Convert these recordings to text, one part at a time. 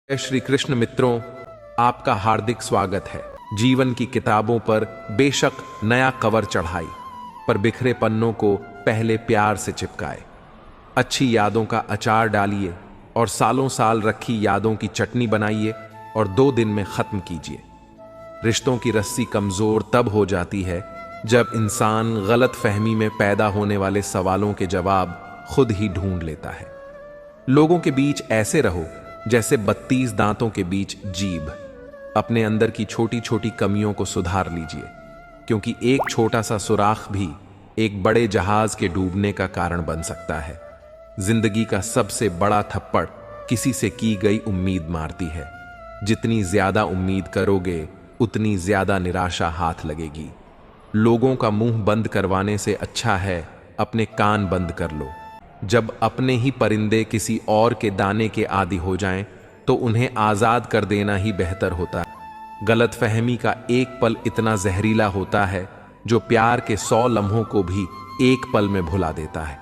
श्री कृष्ण मित्रों, आपका हार्दिक स्वागत है। जीवन की किताबों पर बेशक नया कवर चढ़ाई, पर बिखरे पन्नों को पहले प्यार से चिपकाए। अच्छी यादों का अचार डालिए और सालों साल रखी यादों की चटनी बनाइए और 2 दिन में खत्म कीजिए। रिश्तों की रस्सी कमजोर तब हो जाती है जब इंसान गलत फहमी में पैदा होने वाले सवालों के जवाब खुद ही ढूंढ लेता है। लोगों के बीच ऐसे रहो जैसे 32 दांतों के बीच जीभ। अपने अंदर की छोटी छोटी कमियों को सुधार लीजिए, क्योंकि एक छोटा सा सुराख भी एक बड़े जहाज के डूबने का कारण बन सकता है। जिंदगी का सबसे बड़ा थप्पड़ किसी से की गई उम्मीद मारती है। जितनी ज्यादा उम्मीद करोगे उतनी ज्यादा निराशा हाथ लगेगी। लोगों का मुंह बंद करवाने से अच्छा है अपने कान बंद कर लो। जब अपने ही परिंदे किसी और के दाने के आदी हो जाएं, तो उन्हें आजाद कर देना ही बेहतर होता है। गलतफहमी का एक पल इतना जहरीला होता है जो प्यार के 100 लम्हों को भी एक पल में भुला देता है।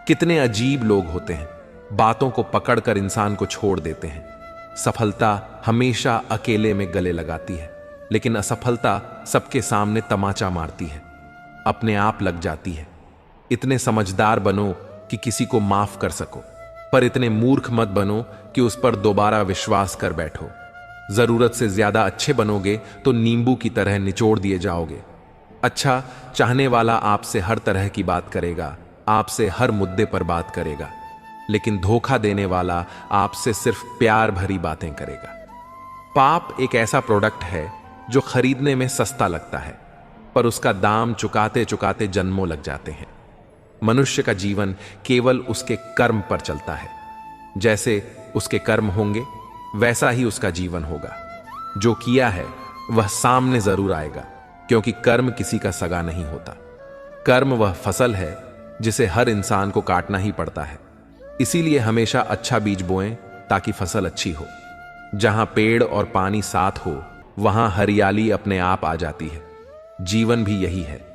कितने अजीब लोग होते हैं, बातों को पकड़कर इंसान को छोड़ देते हैं। सफलता हमेशा अकेले में गले लगाती है, लेकिन असफलता सबके सामने तमाचा मारती है, अपने आप लग जाती है। इतने समझदार बनो कि किसी को माफ कर सको, पर इतने मूर्ख मत बनो कि उस पर दोबारा विश्वास कर बैठो। जरूरत से ज्यादा अच्छे बनोगे तो नींबू की तरह निचोड़ दिए जाओगे। अच्छा चाहने वाला आपसे हर तरह की बात करेगा, आपसे हर मुद्दे पर बात करेगा, लेकिन धोखा देने वाला आपसे सिर्फ प्यार भरी बातें करेगा। पाप एक ऐसा प्रोडक्ट है जो खरीदने में सस्ता लगता है, पर उसका दाम चुकाते चुकाते जन्मों लग जाते हैं। मनुष्य का जीवन केवल उसके कर्म पर चलता है। जैसे उसके कर्म होंगे वैसा ही उसका जीवन होगा। जो किया है वह सामने जरूर आएगा, क्योंकि कर्म किसी का सगा नहीं होता। कर्म वह फसल है जिसे हर इंसान को काटना ही पड़ता है। इसीलिए हमेशा अच्छा बीज बोएं ताकि फसल अच्छी हो। जहां पेड़ और पानी साथ हो वहां हरियाली अपने आप आ जाती है। जीवन भी यही है।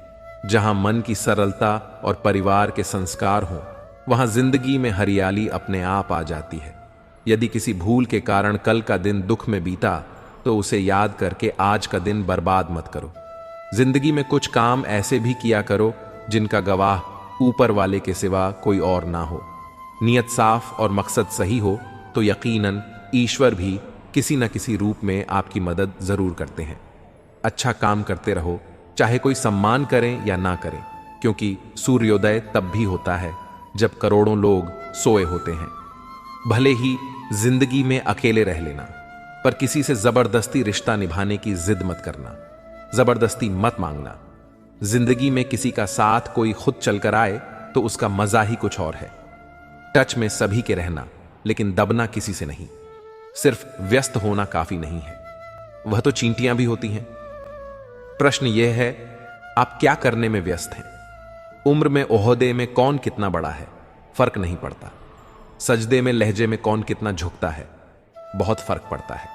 जहां मन की सरलता और परिवार के संस्कार हों वहां जिंदगी में हरियाली अपने आप आ जाती है। यदि किसी भूल के कारण कल का दिन दुख में बीता तो उसे याद करके आज का दिन बर्बाद मत करो। जिंदगी में कुछ काम ऐसे भी किया करो जिनका गवाह ऊपर वाले के सिवा कोई और ना हो। नियत साफ और मकसद सही हो तो यकीनन ईश्वर भी किसी न किसी रूप में आपकी मदद जरूर करते हैं। अच्छा काम करते रहो, चाहे कोई सम्मान करें या ना करें, क्योंकि सूर्योदय तब भी होता है जब करोड़ों लोग सोए होते हैं। भले ही जिंदगी में अकेले रह लेना, पर किसी से जबरदस्ती रिश्ता निभाने की जिद मत करना। जबरदस्ती मत मांगना। जिंदगी में किसी का साथ कोई खुद चलकर आए तो उसका मजा ही कुछ और है। टच में सभी के रहना, लेकिन दबना किसी से नहीं। सिर्फ व्यस्त होना काफी नहीं है, वह तो चींटियां भी होती हैं। प्रश्न यह है, आप क्या करने में व्यस्त हैं? उम्र में ओहदे में कौन कितना बड़ा है, फर्क नहीं पड़ता। सजदे में लहजे में कौन कितना झुकता है, बहुत फर्क पड़ता है।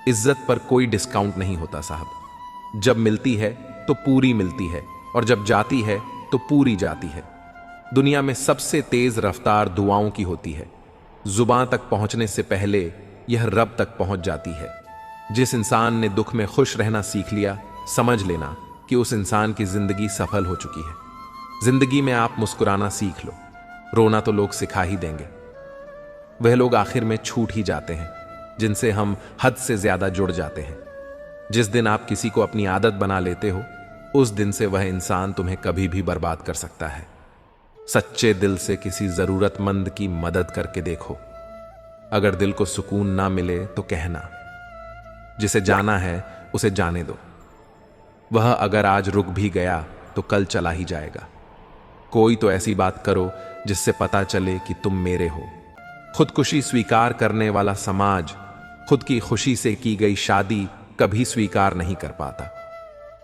इज्जत पर कोई डिस्काउंट नहीं होता साहब। जब मिलती है तो पूरी मिलती है, और जब जाती है तो पूरी जाती है। दुनिया में सबसे तेज रफ्तार दुआओं की होती है। जुबान तक पहुंचने से पहले यह रब तक पहुंच जाती है। जिस इंसान ने दुख में खुश रहना सीख लिया, समझ लेना कि उस इंसान की जिंदगी सफल हो चुकी है। जिंदगी में आप मुस्कुराना सीख लो, रोना तो लोग सिखा ही देंगे। वह लोग आखिर में छूट ही जाते हैं जिनसे हम हद से ज्यादा जुड़ जाते हैं। जिस दिन आप किसी को अपनी आदत बना लेते हो, उस दिन से वह इंसान तुम्हें कभी भी बर्बाद कर सकता है। सच्चे दिल से किसी जरूरतमंद की मदद करके देखो। अगर दिल को सुकून ना मिले तो कहना। जिसे जाना है उसे जाने दो। वह अगर आज रुक भी गया तो कल चला ही जाएगा। कोई तो ऐसी बात करो जिससे पता चले कि तुम मेरे हो। खुदकुशी स्वीकार करने वाला समाज खुद की खुशी से की गई शादी कभी स्वीकार नहीं कर पाता।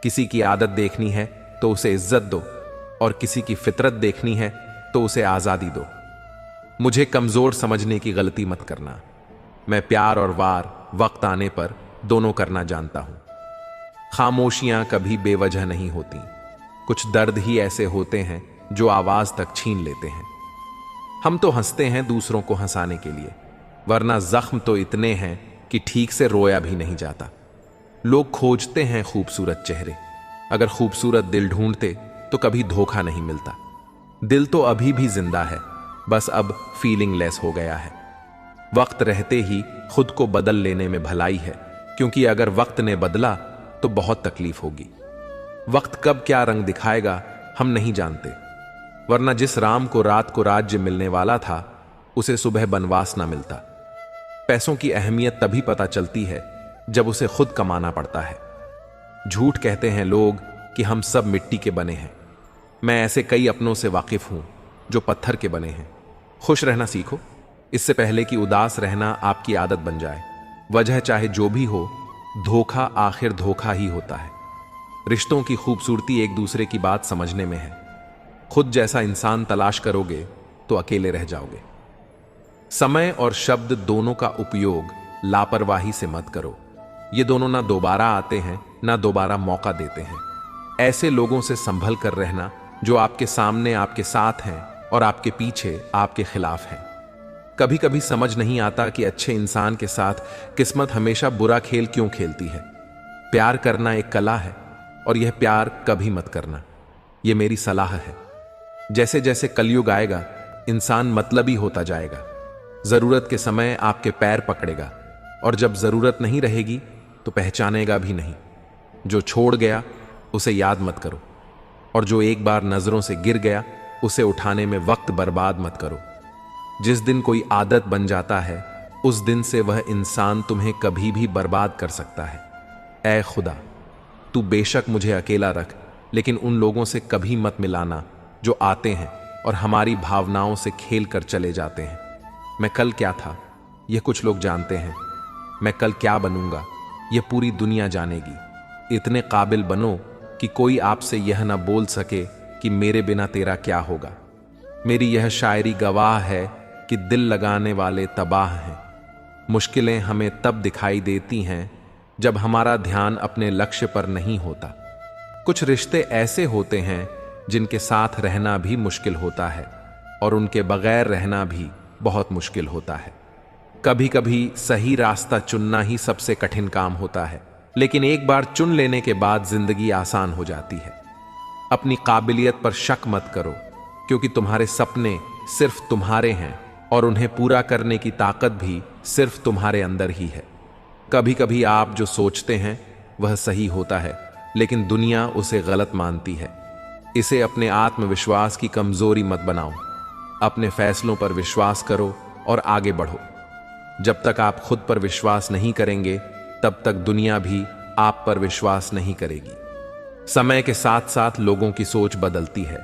किसी की आदत देखनी है तो उसे इज्जत दो, और किसी की फितरत देखनी है तो उसे आजादी दो। मुझे कमजोर समझने की गलती मत करना। मैं प्यार और वार वक्त आने पर दोनों करना जानता हूं। खामोशियां कभी बेवजह नहीं होती। कुछ दर्द ही ऐसे होते हैं जो आवाज तक छीन लेते हैं। हम तो हंसते हैं दूसरों को हंसाने के लिए, वरना जख्म तो इतने हैं कि ठीक से रोया भी नहीं जाता। लोग खोजते हैं खूबसूरत चेहरे, अगर खूबसूरत दिल ढूंढते तो कभी धोखा नहीं मिलता। दिल तो अभी भी जिंदा है, बस अब फीलिंग लेस हो गया है। वक्त रहते ही खुद को बदल लेने में भलाई है, क्योंकि अगर वक्त ने बदला तो बहुत तकलीफ होगी। वक्त कब क्या रंग दिखाएगा हम नहीं जानते, वरना जिस राम को रात को राज्य मिलने वाला था उसे सुबह बनवास ना मिलता। पैसों की अहमियत तभी पता चलती है जब उसे खुद कमाना पड़ता है। झूठ कहते हैं लोग कि हम सब मिट्टी के बने हैं। मैं ऐसे कई अपनों से वाकिफ हूं जो पत्थर के बने हैं। खुश रहना सीखो, इससे पहले कि उदास रहना आपकी आदत बन जाए। वजह चाहे जो भी हो, धोखा आखिर धोखा ही होता है। रिश्तों की खूबसूरती एक दूसरे की बात समझने में है। खुद जैसा इंसान तलाश करोगे तो अकेले रह जाओगे। समय और शब्द दोनों का उपयोग लापरवाही से मत करो। ये दोनों ना दोबारा आते हैं ना दोबारा मौका देते हैं। ऐसे लोगों से संभल कर रहना जो आपके सामने आपके साथ हैं और आपके पीछे आपके खिलाफ हैं। कभी कभी समझ नहीं आता कि अच्छे इंसान के साथ किस्मत हमेशा बुरा खेल क्यों खेलती है। प्यार करना एक कला है और यह प्यार कभी मत करना, यह मेरी सलाह है। जैसे जैसे कलयुग आएगा इंसान मतलबी होता जाएगा। जरूरत के समय आपके पैर पकड़ेगा और जब जरूरत नहीं रहेगी तो पहचानेगा भी नहीं। जो छोड़ गया उसे याद मत करो, और जो एक बार नजरों से गिर गया उसे उठाने में वक्त बर्बाद मत करो। जिस दिन कोई आदत बन जाता है उस दिन से वह इंसान तुम्हें कभी भी बर्बाद कर सकता है। ऐ खुदा, तू बेशक मुझे अकेला रख, लेकिन उन लोगों से कभी मत मिलाना जो आते हैं और हमारी भावनाओं से खेल कर चले जाते हैं। मैं कल क्या था यह कुछ लोग जानते हैं, मैं कल क्या बनूंगा यह पूरी दुनिया जानेगी। इतने काबिल बनो कि कोई आपसे यह ना बोल सके कि मेरे बिना तेरा क्या होगा। मेरी यह शायरी गवाह है कि दिल लगाने वाले तबाह हैं। मुश्किलें हमें तब दिखाई देती हैं जब हमारा ध्यान अपने लक्ष्य पर नहीं होता। कुछ रिश्ते ऐसे होते हैं जिनके साथ रहना भी मुश्किल होता है और उनके बगैर रहना भी बहुत मुश्किल होता है। कभी कभी सही रास्ता चुनना ही सबसे कठिन काम होता है, लेकिन एक बार चुन लेने के बाद जिंदगी आसान हो जाती है। अपनी काबिलियत पर शक मत करो, क्योंकि तुम्हारे सपने सिर्फ तुम्हारे हैं और उन्हें पूरा करने की ताकत भी सिर्फ तुम्हारे अंदर ही है। कभी कभी आप जो सोचते हैं वह सही होता है, लेकिन दुनिया उसे गलत मानती है। इसे अपने आत्मविश्वास की कमजोरी मत बनाओ। अपने फैसलों पर विश्वास करो और आगे बढ़ो। जब तक आप खुद पर विश्वास नहीं करेंगे तब तक दुनिया भी आप पर विश्वास नहीं करेगी। समय के साथ साथ लोगों की सोच बदलती है,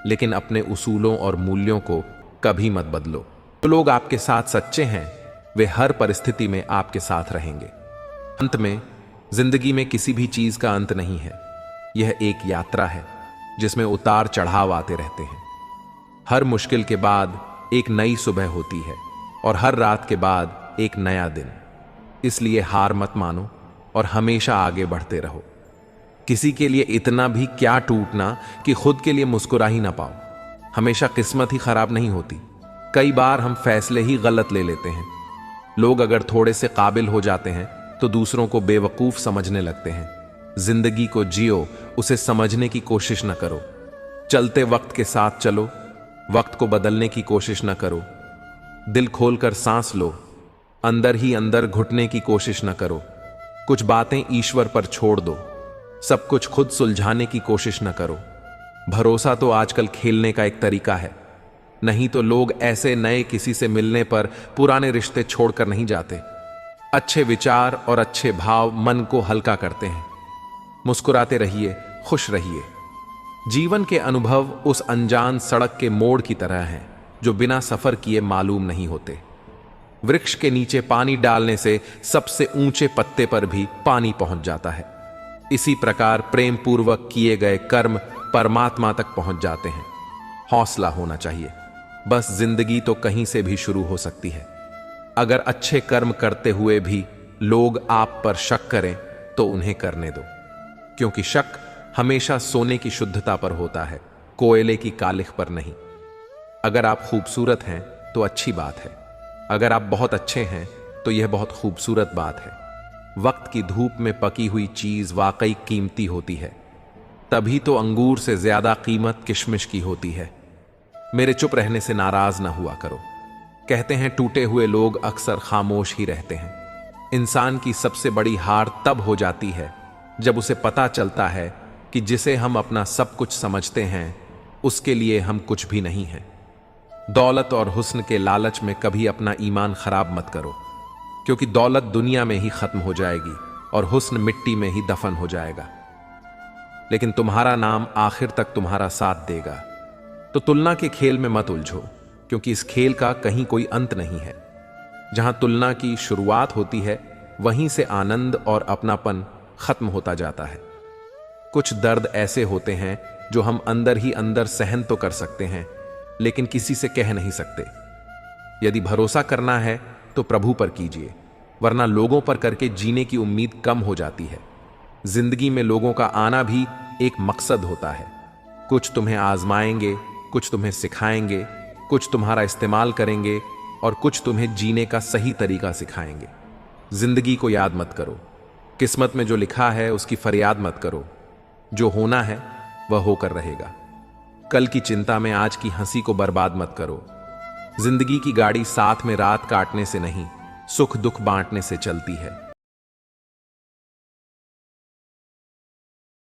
लेकिन अपने उसूलों और मूल्यों को कभी मत बदलो। जो लोग आपके साथ सच्चे हैं वे हर परिस्थिति में आपके साथ रहेंगे। अंत में, जिंदगी में किसी भी चीज का अंत नहीं है। यह एक यात्रा है जिसमें उतार चढ़ाव आते रहते हैं। हर मुश्किल के बाद एक नई सुबह होती है और हर रात के बाद एक नया दिन। इसलिए हार मत मानो और हमेशा आगे बढ़ते रहो। किसी के लिए इतना भी क्या टूटना कि खुद के लिए मुस्कुरा ही ना पाओ। हमेशा किस्मत ही खराब नहीं होती, कई बार हम फैसले ही गलत ले लेते हैं। लोग अगर थोड़े से काबिल हो जाते हैं तो दूसरों को बेवकूफ समझने लगते हैं। जिंदगी को जियो, उसे समझने की कोशिश न करो। चलते वक्त के साथ चलो, वक्त को बदलने की कोशिश न करो। दिल खोलकर सांस लो, अंदर ही अंदर घुटने की कोशिश न करो। कुछ बातें ईश्वर पर छोड़ दो, सब कुछ खुद सुलझाने की कोशिश न करो। भरोसा तो आजकल खेलने का एक तरीका है, नहीं तो लोग ऐसे नए किसी से मिलने पर पुराने रिश्ते छोड़कर नहीं जाते। अच्छे विचार और अच्छे भाव मन को हल्का करते हैं। मुस्कुराते रहिए, खुश रहिए। जीवन के अनुभव उस अनजान सड़क के मोड़ की तरह हैं जो बिना सफर किए मालूम नहीं होते। वृक्ष के नीचे पानी डालने से सबसे ऊंचे पत्ते पर भी पानी पहुंच जाता है। इसी प्रकार प्रेम पूर्वक किए गए कर्म परमात्मा तक पहुंच जाते हैं। हौसला होना चाहिए, बस जिंदगी तो कहीं से भी शुरू हो सकती है। अगर अच्छे कर्म करते हुए भी लोग आप पर शक करें तो उन्हें करने दो, क्योंकि शक हमेशा सोने की शुद्धता पर होता है, कोयले की कालिख पर नहीं। अगर आप खूबसूरत हैं तो अच्छी बात है, अगर आप बहुत अच्छे हैं तो यह बहुत खूबसूरत बात है। वक्त की धूप में पकी हुई चीज वाकई कीमती होती है। तभी तो अंगूर से ज्यादा कीमत किशमिश की होती है। मेरे चुप रहने से नाराज ना हुआ करो। कहते हैं टूटे हुए लोग अक्सर खामोश ही रहते हैं। इंसान की सबसे बड़ी हार तब हो जाती है जब उसे पता चलता है कि जिसे हम अपना सब कुछ समझते हैं उसके लिए हम कुछ भी नहीं हैं। दौलत और हुस्न के लालच में कभी अपना ईमान खराब मत करो, क्योंकि दौलत दुनिया में ही खत्म हो जाएगी और हुस्न मिट्टी में ही दफन हो जाएगा। लेकिन तुम्हारा नाम आखिर तक तुम्हारा साथ देगा। तो तुलना के खेल में मत उलझो, क्योंकि इस खेल का कहीं कोई अंत नहीं है। जहां तुलना की शुरुआत होती है वहीं से आनंद और अपनापन खत्म होता जाता है। कुछ दर्द ऐसे होते हैं जो हम अंदर ही अंदर सहन तो कर सकते हैं, लेकिन किसी से कह नहीं सकते। यदि भरोसा करना है तो प्रभु पर कीजिए, वरना लोगों पर करके जीने की उम्मीद कम हो जाती है। जिंदगी में लोगों का आना भी एक मकसद होता है। कुछ तुम्हें आजमाएंगे, कुछ तुम्हें सिखाएंगे, कुछ तुम्हारा इस्तेमाल करेंगे और कुछ तुम्हें जीने का सही तरीका सिखाएंगे। जिंदगी को याद मत करो, किस्मत में जो लिखा है उसकी फरियाद मत करो। जो होना है वह होकर रहेगा। कल की चिंता में आज की हंसी को बर्बाद मत करो। जिंदगी की गाड़ी साथ में रात काटने से नहीं, सुख दुख बांटने से चलती है।